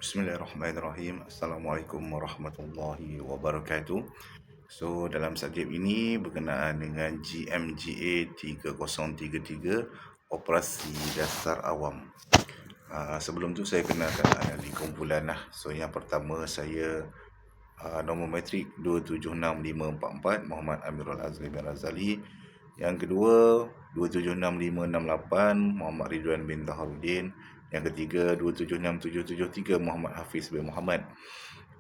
Bismillahirrahmanirrahim. Assalamualaikum warahmatullahi wabarakatuh. So, dalam subjek ini berkenaan dengan GMGA 3033, Operasi Dasar Awam. Sebelum tu saya kenalkan ahli kumpulan lah. So, yang pertama saya nombor matrik 276544 Muhammad Amirul Azli bin Razali. Yang kedua 276568 Muhammad Ridwan bin Taharudin. Yang ketiga 276773 Muhammad Hafiz bin Muhammad.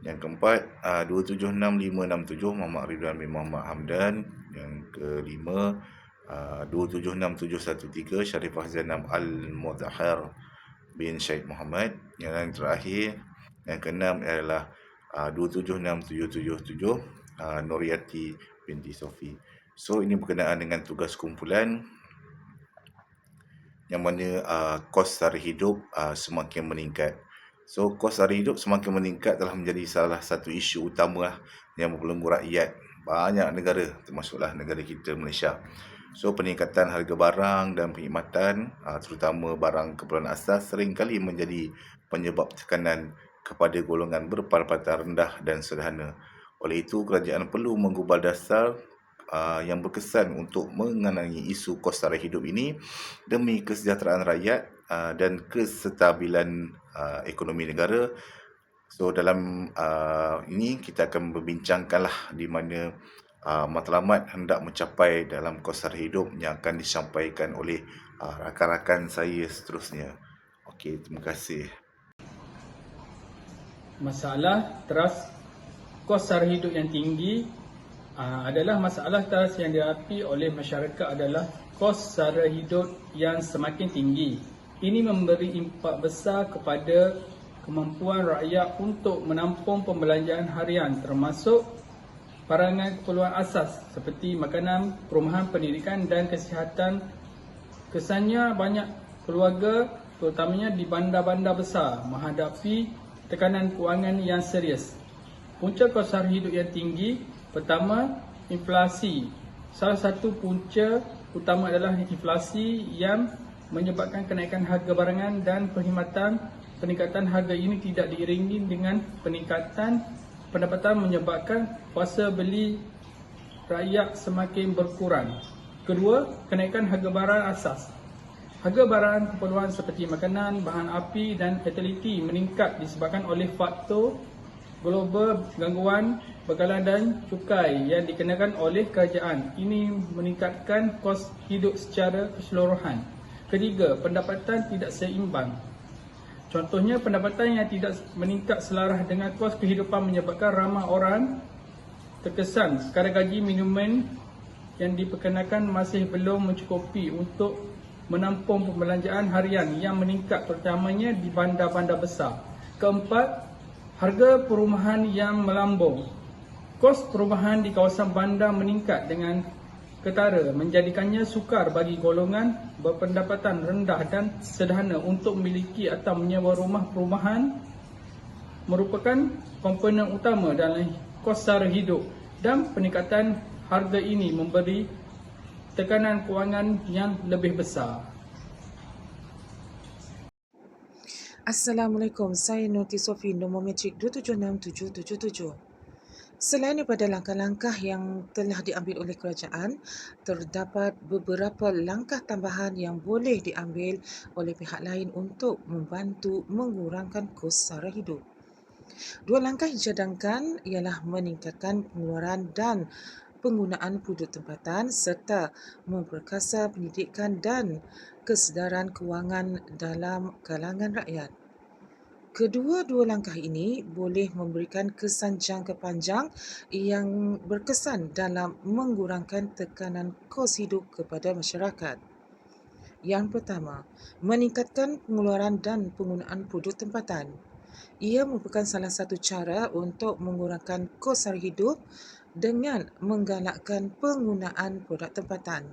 Yang keempat 276567 Muhammad Ridwan bin Muhammad Hamdan. Yang kelima 276713 Sharifah Zainab Al-Mudahar bin Syed Muhammad. Yang terakhir, yang keenam adalah 276777 Nuriyati binti Sofi. So ini berkenaan dengan tugas kumpulan yang mana kos sara hidup semakin meningkat. So kos sara hidup semakin meningkat telah menjadi salah satu isu utama yang membelenggu rakyat banyak negara, termasuklah negara kita Malaysia. So peningkatan harga barang dan perkhidmatan terutama barang keperluan asas seringkali menjadi penyebab tekanan kepada golongan berpendapatan rendah dan sederhana. Oleh itu kerajaan perlu menggubal dasar yang berkesan untuk mengenangi isu kos sara hidup ini demi kesejahteraan rakyat dan kestabilan ekonomi negara. So dalam ini kita akan membincangkanlah di mana matlamat hendak mencapai dalam kos sara hidup yang akan disampaikan oleh rakan-rakan saya seterusnya. Okey, terima kasih. Masalah teras kos sara hidup yang tinggi adalah masalah teras yang dihadapi oleh masyarakat adalah kos sara hidup yang semakin tinggi. Ini memberi impak besar kepada kemampuan rakyat untuk menampung pembelanjaan harian termasuk barangan keperluan asas seperti makanan, perumahan, pendidikan dan kesihatan. Kesannya banyak keluarga terutamanya di bandar-bandar besar menghadapi tekanan kewangan yang serius. Punca kos sara hidup yang tinggi, pertama, inflasi. Salah satu punca utama adalah inflasi yang menyebabkan kenaikan harga barangan dan perkhidmatan. Peningkatan harga ini tidak diiringi dengan peningkatan pendapatan menyebabkan kuasa beli rakyat semakin berkurang. Kedua, kenaikan harga barang asas. Harga barang keperluan seperti makanan, bahan api dan utiliti meningkat disebabkan oleh faktor global, gangguan bekalan dan cukai yang dikenakan oleh kerajaan. Ini meningkatkan kos hidup secara keseluruhan. Ketiga, pendapatan tidak seimbang. Contohnya, pendapatan yang tidak meningkat selaras dengan kos kehidupan menyebabkan ramai orang terkesan kadar gaji minuman yang diperkenakan masih belum mencukupi untuk menampung pembelanjaan harian yang meningkat terutamanya di bandar-bandar besar. Keempat, harga perumahan yang melambung. Kos perumahan di kawasan bandar meningkat dengan ketara menjadikannya sukar bagi golongan berpendapatan rendah dan sederhana untuk memiliki atau menyewa rumah perumahan merupakan komponen utama dalam kos sara hidup dan peningkatan harga ini memberi tekanan kewangan yang lebih besar. Assalamualaikum, saya Nurti Sofi, nombor matrik 276777. Selain daripada langkah-langkah yang telah diambil oleh kerajaan, terdapat beberapa langkah tambahan yang boleh diambil oleh pihak lain untuk membantu mengurangkan kos sara hidup. Dua langkah yang dicadangkan ialah meningkatkan pengeluaran dan penggunaan produk tempatan serta memperkasa pendidikan dan kesedaran kewangan dalam kalangan rakyat. Kedua-dua langkah ini boleh memberikan kesan jangka panjang yang berkesan dalam mengurangkan tekanan kos hidup kepada masyarakat. Yang pertama, meningkatkan pengeluaran dan penggunaan produk tempatan. Ia merupakan salah satu cara untuk mengurangkan kos sara hidup dengan menggalakkan penggunaan produk tempatan.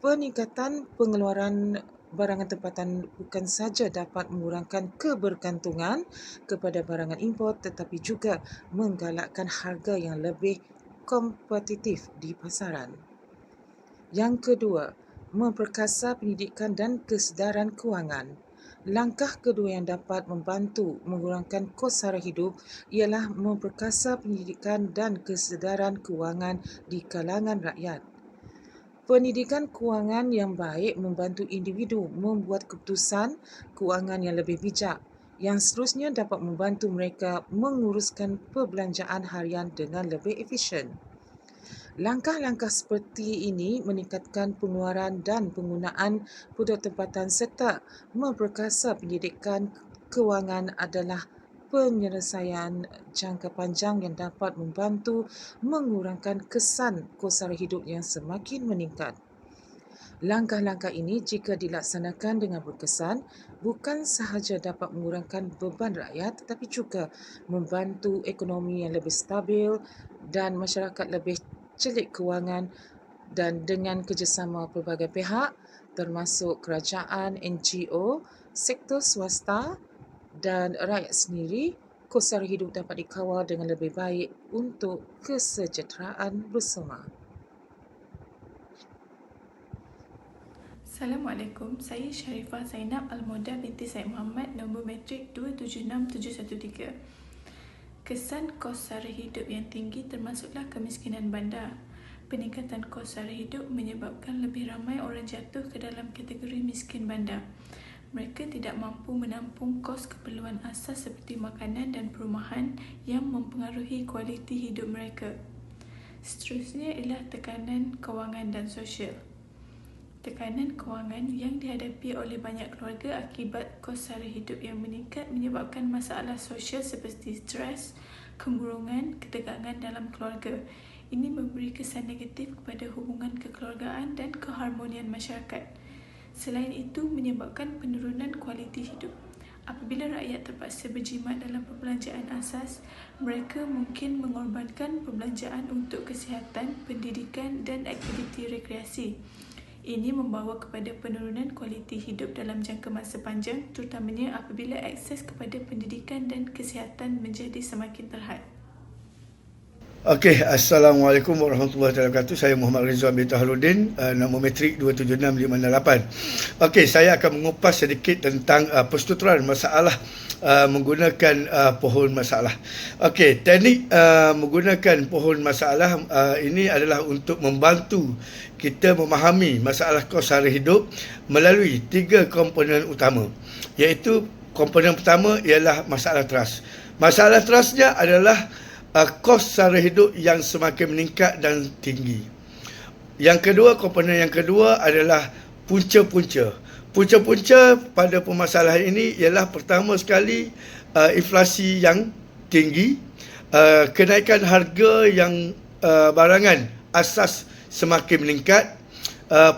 Peningkatan pengeluaran barangan tempatan bukan saja dapat mengurangkan kebergantungan kepada barangan import tetapi juga menggalakkan harga yang lebih kompetitif di pasaran. Yang kedua, memperkasa pendidikan dan kesedaran kewangan. Langkah kedua yang dapat membantu mengurangkan kos sara hidup ialah memperkasa pendidikan dan kesedaran kewangan di kalangan rakyat. Pendidikan kewangan yang baik membantu individu membuat keputusan kewangan yang lebih bijak, yang seterusnya dapat membantu mereka menguruskan perbelanjaan harian dengan lebih efisien. Langkah-langkah seperti ini meningkatkan pengeluaran dan penggunaan produk tempatan serta memperkasa pendidikan kewangan adalah penyelesaian jangka panjang yang dapat membantu mengurangkan kesan kos sara hidup yang semakin meningkat. Langkah-langkah ini jika dilaksanakan dengan berkesan, bukan sahaja dapat mengurangkan beban rakyat tetapi juga membantu ekonomi yang lebih stabil dan masyarakat lebih celik kewangan, dan dengan kerjasama pelbagai pihak termasuk kerajaan, NGO, sektor swasta dan rakyat sendiri, kos sara hidup dapat dikawal dengan lebih baik untuk kesejahteraan bersama. Assalamualaikum, saya Sharifah Zainab Almoda binti Said Muhammad, nombor matrik 276713. Kesan kos sara hidup yang tinggi termasuklah kemiskinan bandar. Peningkatan kos sara hidup menyebabkan lebih ramai orang jatuh ke dalam kategori miskin bandar. Mereka tidak mampu menampung kos keperluan asas seperti makanan dan perumahan yang mempengaruhi kualiti hidup mereka. Seterusnya ialah tekanan kewangan dan sosial. Tekanan kewangan yang dihadapi oleh banyak keluarga akibat kos sara hidup yang meningkat menyebabkan masalah sosial seperti stres, kemurungan, ketegangan dalam keluarga. Ini memberi kesan negatif kepada hubungan kekeluargaan dan keharmonian masyarakat. Selain itu, menyebabkan penurunan kualiti hidup. Apabila rakyat terpaksa berjimat dalam perbelanjaan asas, mereka mungkin mengorbankan perbelanjaan untuk kesihatan, pendidikan dan aktiviti rekreasi. Ini membawa kepada penurunan kualiti hidup dalam jangka masa panjang, terutamanya apabila akses kepada pendidikan dan kesihatan menjadi semakin terhad. Okey, Assalamualaikum warahmatullahi wabarakatuh. Saya Muhammad Rizwan bin Tahaludin, nombor matrik 276588. Okey, saya akan mengupas sedikit tentang pertuturan masalah menggunakan pohon masalah. Okey, teknik menggunakan pohon masalah ini adalah untuk membantu kita memahami masalah kos sara hidup melalui 3 komponen utama, iaitu komponen pertama ialah masalah teras. Masalah terasnya adalah kos sara hidup yang semakin meningkat dan tinggi. Yang kedua, komponen yang kedua adalah punca-punca. Punca-punca pada permasalahan ini ialah pertama sekali inflasi yang tinggi, kenaikan harga yang barangan asas semakin meningkat,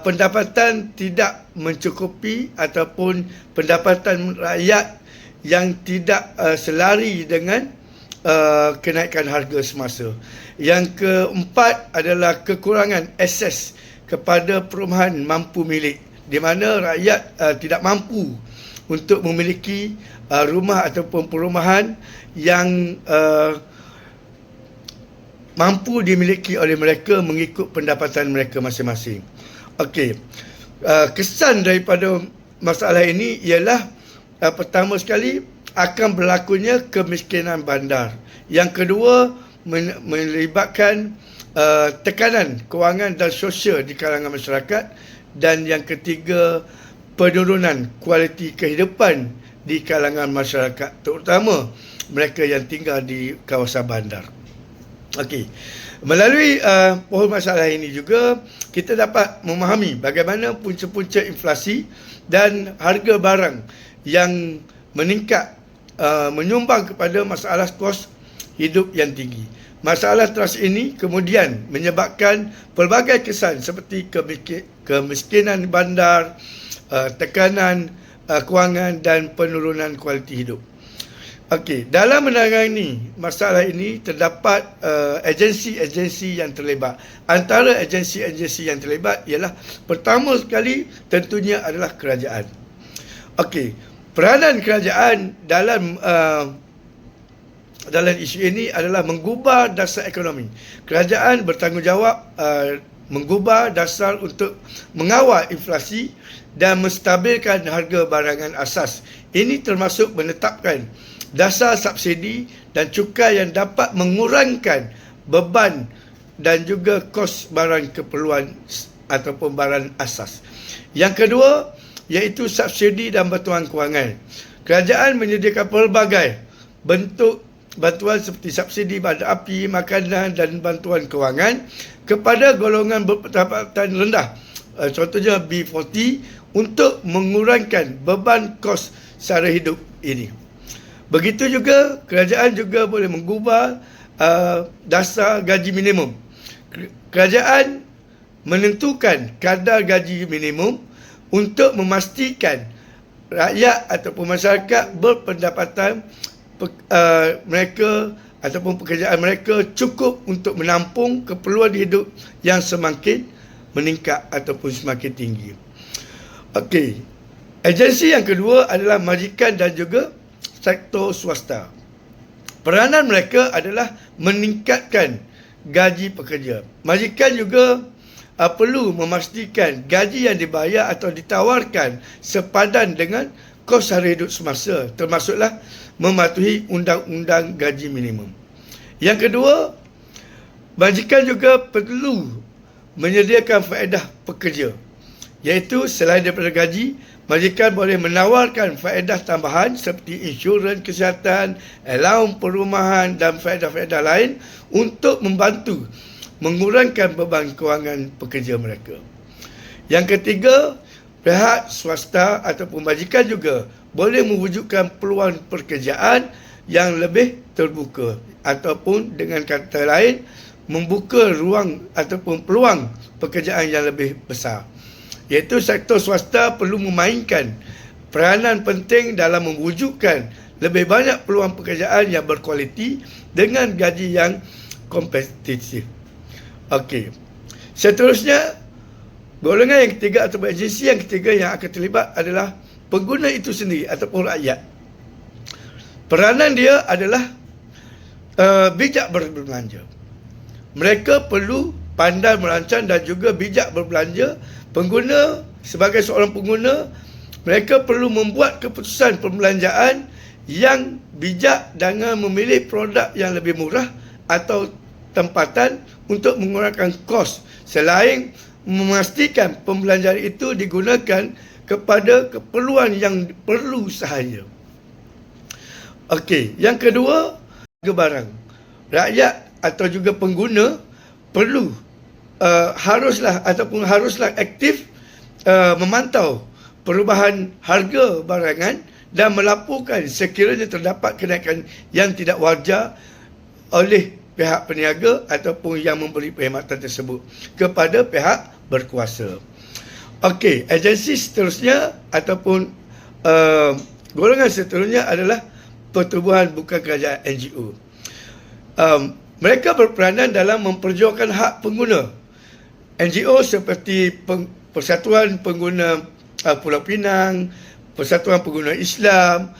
pendapatan tidak mencukupi ataupun pendapatan rakyat yang tidak selari dengan kenaikan harga semasa. Yang keempat adalah kekurangan akses kepada perumahan mampu milik, di mana rakyat tidak mampu untuk memiliki rumah ataupun perumahan yang mampu dimiliki oleh mereka mengikut pendapatan mereka masing-masing. Okey, kesan daripada masalah ini ialah pertama sekali akan berlakunya kemiskinan bandar. Yang kedua, melibatkan tekanan kewangan dan sosial di kalangan masyarakat. Dan yang ketiga, penurunan kualiti kehidupan di kalangan masyarakat, terutama mereka yang tinggal di kawasan bandar. Okey, melalui pohon masalah ini juga kita dapat memahami bagaimana punca-punca inflasi dan harga barang yang meningkat menyumbang kepada masalah kos hidup yang tinggi. Masalah teras ini kemudian menyebabkan pelbagai kesan seperti kemiskinan bandar, tekanan kewangan dan penurunan kualiti hidup. Okey, dalam menangani masalah ini terdapat agensi-agensi yang terlibat. Antara agensi-agensi yang terlibat ialah pertama sekali tentunya adalah kerajaan. Okey, peranan kerajaan dalam isu ini adalah mengubah dasar ekonomi. Kerajaan bertanggungjawab menggubah dasar untuk mengawal inflasi dan menstabilkan harga barangan asas. Ini termasuk menetapkan dasar subsidi dan cukai yang dapat mengurangkan beban dan juga kos barang keperluan ataupun barang asas. Yang kedua, iaitu subsidi dan bantuan kewangan. Kerajaan menyediakan pelbagai bentuk bantuan seperti subsidi bahan api, makanan dan bantuan kewangan kepada golongan berpendapatan rendah, contohnya B40, untuk mengurangkan beban kos sara hidup ini. Begitu juga kerajaan juga boleh mengubah dasar gaji minimum. Kerajaan menentukan kadar gaji minimum untuk memastikan rakyat ataupun masyarakat berpendapatan mereka ataupun pekerjaan mereka cukup untuk menampung keperluan hidup yang semakin meningkat ataupun semakin tinggi. Okey. Agensi yang kedua adalah majikan dan juga sektor swasta. Peranan mereka adalah meningkatkan gaji pekerja. Majikan juga perlu memastikan gaji yang dibayar atau ditawarkan sepadan dengan kos sara hidup semasa, termasuklah mematuhi undang-undang gaji minimum. Yang kedua, majikan juga perlu menyediakan faedah pekerja, iaitu selain daripada gaji, majikan boleh menawarkan faedah tambahan seperti insurans kesihatan, allowance perumahan dan faedah-faedah lain untuk membantu mengurangkan beban kewangan pekerja mereka. Yang ketiga, pihak swasta ataupun majikan juga boleh mewujudkan peluang pekerjaan yang lebih terbuka ataupun dengan kata lain membuka ruang ataupun peluang pekerjaan yang lebih besar. Iaitu sektor swasta perlu memainkan peranan penting dalam mewujudkan lebih banyak peluang pekerjaan yang berkualiti dengan gaji yang kompetitif. Okey. Seterusnya, golongan yang ketiga atau agensi yang ketiga yang akan terlibat adalah pengguna itu sendiri ataupun rakyat. Peranan dia adalah bijak berbelanja. Mereka perlu pandai merancang dan juga bijak berbelanja. Pengguna, sebagai seorang pengguna, mereka perlu membuat keputusan perbelanjaan yang bijak dengan memilih produk yang lebih murah atau tempatan untuk mengurangkan kos, selain memastikan pembelanjaan itu digunakan kepada keperluan yang perlu sahaja. Okey, yang kedua, harga barang. Rakyat atau juga pengguna perlu haruslah aktif memantau perubahan harga barangan dan melaporkan sekiranya terdapat kenaikan yang tidak wajar oleh pihak peniaga ataupun yang memberi perkhidmatan tersebut kepada pihak berkuasa. Okey, agensi seterusnya ataupun golongan seterusnya adalah pertubuhan bukan kerajaan NGO. Mereka berperanan dalam memperjuangkan hak pengguna. NGO seperti Persatuan Pengguna Pulau Pinang, Persatuan Pengguna Islam,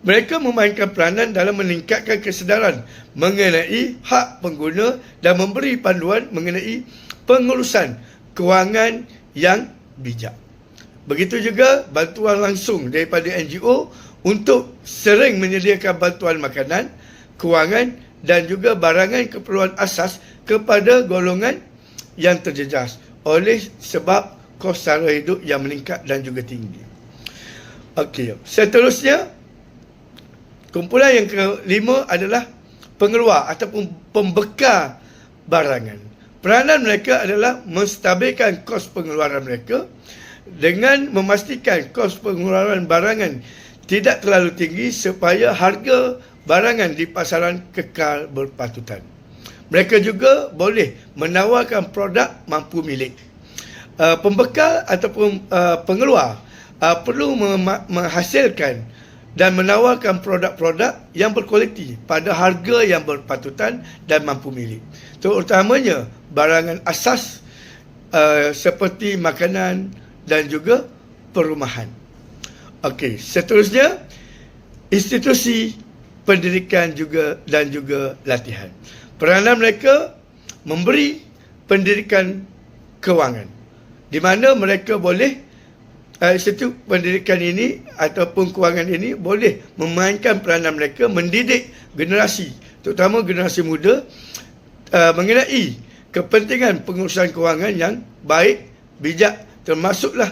mereka memainkan peranan dalam meningkatkan kesedaran mengenai hak pengguna dan memberi panduan mengenai pengurusan kewangan yang bijak. Begitu juga bantuan langsung daripada NGO untuk sering menyediakan bantuan makanan, kewangan dan juga barangan keperluan asas kepada golongan yang terjejas oleh sebab kos sara hidup yang meningkat dan juga tinggi. Okey, seterusnya kumpulan yang kelima adalah pengeluar ataupun pembekal barangan. Peranan mereka adalah menstabilkan kos pengeluaran mereka dengan memastikan kos pengeluaran barangan tidak terlalu tinggi supaya harga barangan di pasaran kekal berpatutan. Mereka juga boleh menawarkan produk mampu milik. Pembekal ataupun pengeluar perlu menghasilkan dan menawarkan produk-produk yang berkualiti pada harga yang berpatutan dan mampu milik. Terutamanya barangan asas seperti makanan dan juga perumahan. Okey, seterusnya institusi pendidikan juga dan juga latihan. Peranan mereka memberi pendidikan kewangan, di mana mereka boleh institut pendidikan ini ataupun kewangan ini boleh memainkan peranan mereka mendidik generasi, terutama generasi muda, mengenai kepentingan pengurusan kewangan yang baik, bijak, termasuklah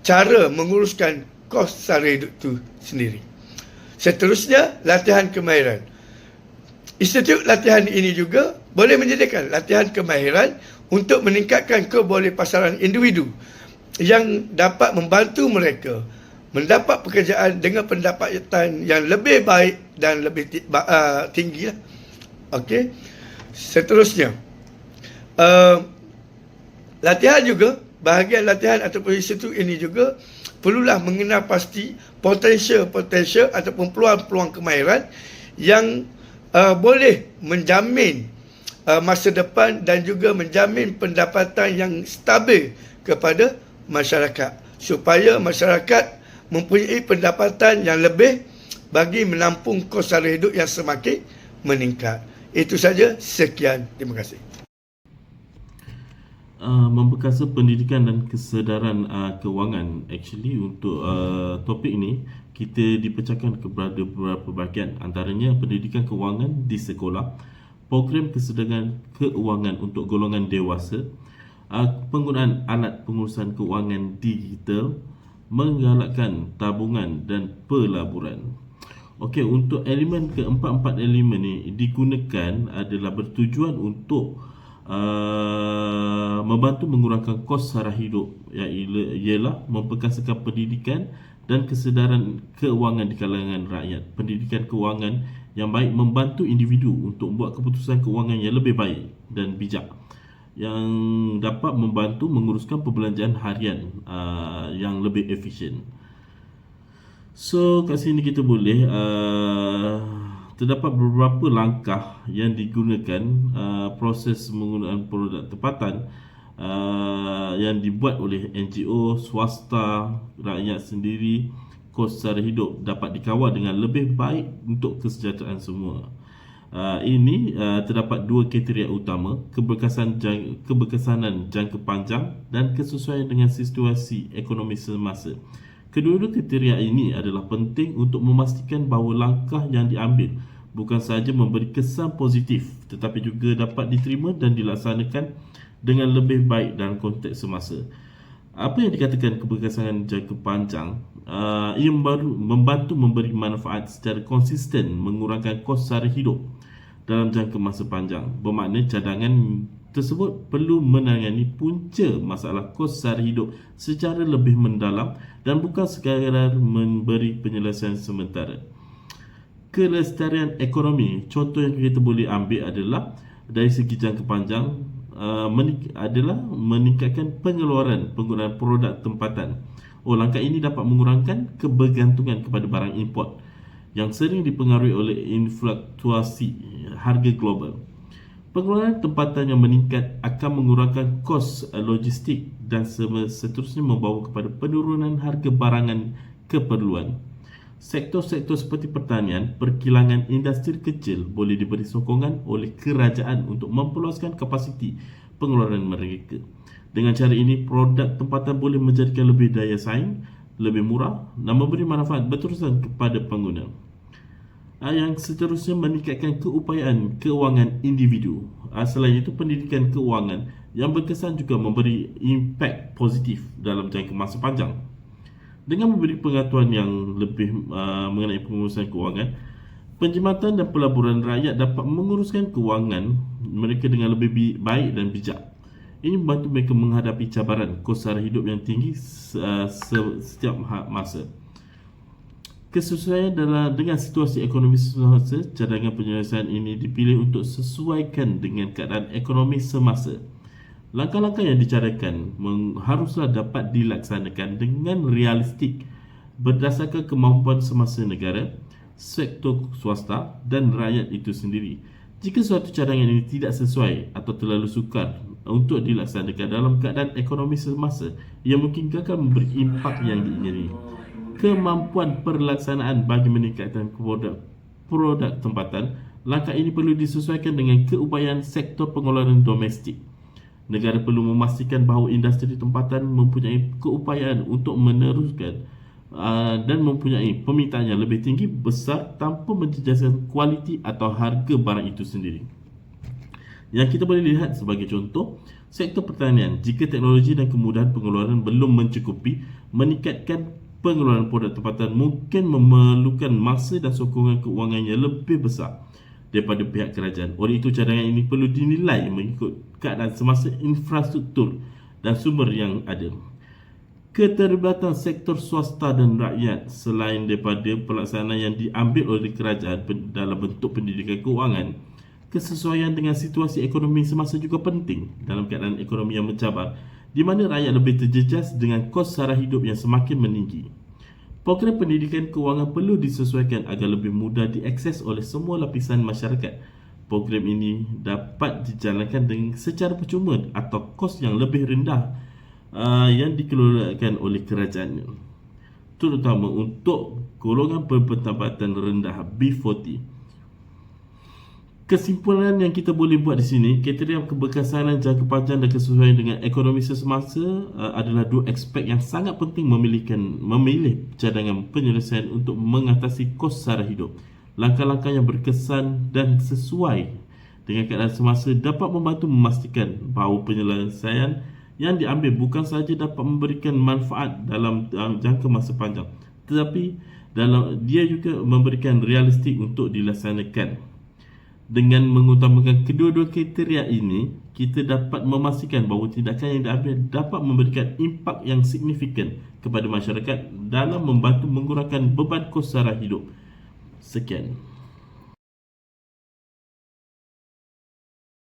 cara menguruskan kos sara hidup itu sendiri. Seterusnya, latihan kemahiran. Institut latihan ini juga boleh menyediakan latihan kemahiran untuk meningkatkan kebolehpasaran individu yang dapat membantu mereka mendapat pekerjaan dengan pendapatan yang lebih baik dan lebih tinggi. Okey. Seterusnya, latihan juga, bahagian latihan ataupun institut ini juga perlulah mengenal pasti potensial ataupun peluang-peluang kemahiran yang boleh menjamin masa depan dan juga menjamin pendapatan yang stabil kepada masyarakat, supaya masyarakat mempunyai pendapatan yang lebih bagi menampung kos sara hidup yang semakin meningkat. Itu saja, sekian, terima kasih. Membekasa pendidikan dan kesedaran kewangan. Actually untuk topik ini kita dipecahkan kepada beberapa bahagian, antaranya pendidikan kewangan di sekolah, program kesedaran keuangan untuk golongan dewasa, penggunaan alat pengurusan kewangan digital, menggalakkan tabungan dan pelaburan. Okey, untuk elemen keempat-empat elemen ni digunakan adalah bertujuan untuk membantu mengurangkan kos sara hidup, ialah memperkasakan pendidikan dan kesedaran keuangan di kalangan rakyat. Pendidikan keuangan yang baik membantu individu untuk membuat keputusan keuangan yang lebih baik dan bijak, yang dapat membantu menguruskan perbelanjaan harian yang lebih efisien. So kat sini kita boleh terdapat beberapa langkah yang digunakan, proses penggunaan produk tempatan yang dibuat oleh NGO, swasta, rakyat sendiri. Kos sara hidup dapat dikawal dengan lebih baik untuk kesejahteraan semua. Ini terdapat dua kriteria utama, keberkesanan jangka panjang dan kesesuaian dengan situasi ekonomi semasa. Kedua-dua kriteria ini adalah penting untuk memastikan bahawa langkah yang diambil bukan sahaja memberi kesan positif tetapi juga dapat diterima dan dilaksanakan dengan lebih baik dalam konteks semasa. Apa yang dikatakan keberkesanan jangka panjang? Ia membantu memberi manfaat secara konsisten mengurangkan kos sara hidup dalam jangka masa panjang. Bermakna cadangan tersebut perlu menangani punca masalah kos sara hidup secara lebih mendalam dan bukan sekadar memberi penyelesaian sementara. Kelestarian ekonomi, contoh yang kita boleh ambil adalah dari segi jangka panjang adalah meningkatkan pengeluaran penggunaan produk tempatan. Langkah ini dapat mengurangkan kebergantungan kepada barang import yang sering dipengaruhi oleh influktuasi harga global. Pengeluaran tempatan yang meningkat akan mengurangkan kos logistik dan seterusnya membawa kepada penurunan harga barangan keperluan. Sektor-sektor seperti pertanian, perkilangan, industri kecil boleh diberi sokongan oleh kerajaan untuk memperluaskan kapasiti pengeluaran mereka. Dengan cara ini, produk tempatan boleh menjadikan lebih daya saing, lebih murah dan memberi manfaat berterusan kepada pengguna. Yang seterusnya, meningkatkan keupayaan keuangan individu. Selain itu, pendidikan keuangan yang berkesan juga memberi impak positif dalam jangka masa panjang. Dengan memberi pengetahuan yang lebih mengenai pengurusan keuangan, penjimatan dan pelaburan rakyat dapat menguruskan keuangan mereka dengan lebih baik dan bijak. Ini membantu mereka menghadapi cabaran kos sara hidup yang tinggi setiap masa. Kesesuaian dengan situasi ekonomi semasa, cadangan penyelesaian ini dipilih untuk sesuaikan dengan keadaan ekonomi semasa. Langkah-langkah yang dicadangkan haruslah dapat dilaksanakan dengan realistik berdasarkan kemampuan semasa negara, sektor swasta dan rakyat itu sendiri. Jika suatu cadangan ini tidak sesuai atau terlalu sukar untuk dilaksanakan dalam keadaan ekonomi semasa, ia mungkin gagal memberi impak yang diingini. Kemampuan perlaksanaan bagi meningkatkan produk tempatan, langkah ini perlu disesuaikan dengan keupayaan sektor pengeluaran domestik. Negara perlu memastikan bahawa industri tempatan mempunyai keupayaan untuk meneruskan dan mempunyai permintaan yang lebih tinggi besar tanpa menjejaskan kualiti atau harga barang itu sendiri. Yang kita boleh lihat sebagai contoh, sektor pertanian, jika teknologi dan kemudahan pengeluaran belum mencukupi, meningkatkan pengeluaran produk tempatan mungkin memerlukan masa dan sokongan kewangan yang lebih besar daripada pihak kerajaan. Oleh itu, cadangan ini perlu dinilai mengikut keadaan semasa, infrastruktur dan sumber yang ada. Keterlibatan sektor swasta dan rakyat selain daripada pelaksanaan yang diambil oleh kerajaan dalam bentuk pendidikan kewangan, kesesuaian dengan situasi ekonomi semasa juga penting dalam keadaan ekonomi yang mencabar, di mana rakyat lebih terjejas dengan kos sara hidup yang semakin meninggi. Program pendidikan kewangan perlu disesuaikan agar lebih mudah diakses oleh semua lapisan masyarakat. Program ini dapat dijalankan dengan secara percuma atau kos yang lebih rendah yang dikelolakan oleh kerajaan, terutama untuk golongan berpendapatan rendah B40. Kesimpulan yang kita boleh buat di sini, kriteria keberkesanan jangka panjang dan kesesuaian dengan ekonomi sesemasa adalah dua aspek yang sangat penting memilih cadangan penyelesaian untuk mengatasi kos sara hidup. Langkah-langkah yang berkesan dan sesuai dengan keadaan semasa dapat membantu memastikan bahawa penyelesaian yang diambil bukan sahaja dapat memberikan manfaat dalam jangka masa panjang, tetapi dia juga memberikan realistik untuk dilaksanakan. Dengan mengutamakan kedua-dua kriteria ini, kita dapat memastikan bahawa tindakan yang diambil dapat memberikan impak yang signifikan kepada masyarakat dalam membantu mengurangkan beban kos sara hidup. Sekian.